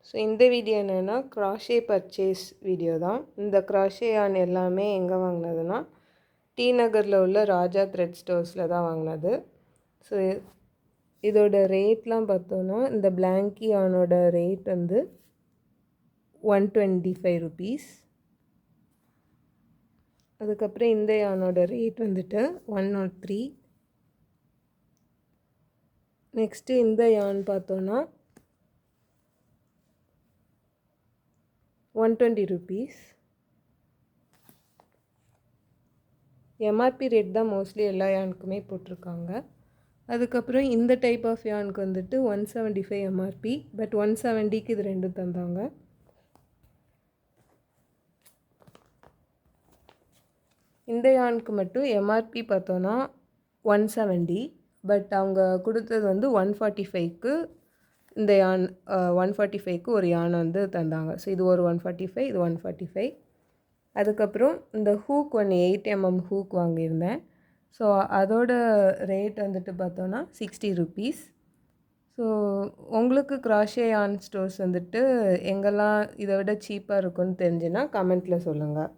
So இந்த video என்னென்னா crochet purchase video தான். இந்த க்ராஷே யான் எல்லாமே எங்கே வாங்கினதுன்னா டி நகரில் உள்ள ராஜா த்ரெட் ஸ்டோர்ஸில் தான் வாங்கினது. ஸோ இதோட ரேட்லாம் பார்த்தோன்னா இந்த பிளாங்கி யானோட ரேட் வந்து 125 ருபீஸ். அதுக்கப்புறம் இந்த யானோட ரேட் வந்துட்டு 103. நெக்ஸ்ட்டு இந்த யான் பார்த்தோன்னா 120 ருபீஸ். எம்ஆர்பி ரேட் தான் மோஸ்ட்லி எல்லா யானுக்குமே போட்டிருக்காங்க. அதுக்கப்புறம் இந்த டைப் ஆஃப் யானுக்கு வந்துட்டு 175 எம்ஆர்பி, பட் 170க்கு இது ரெண்டும் தந்தாங்க. இந்த யானுக்கு மட்டும் எம்ஆர்பி பார்த்தோன்னா 170, பட் அவங்க கொடுத்தது வந்து 145க்கு இந்த யான் 145க்கு ஒரு யான் வந்து தந்தாங்க. ஸோ இது ஒரு 145, இது 145. அதுக்கப்புறம் இந்த ஹூக் 8mm ஹூக் வாங்கியிருந்தேன். ஸோ அதோட ரேட் வந்துட்டு பார்த்தோன்னா 60 ருபீஸ். ஸோ உங்களுக்கு க்ராஷே யான் ஸ்டோர்ஸ் வந்துட்டு எங்கெல்லாம் இதை விட சீப்பாக இருக்குன்னு தெரிஞ்சுன்னா கமெண்ட்டில் சொல்லுங்கள்.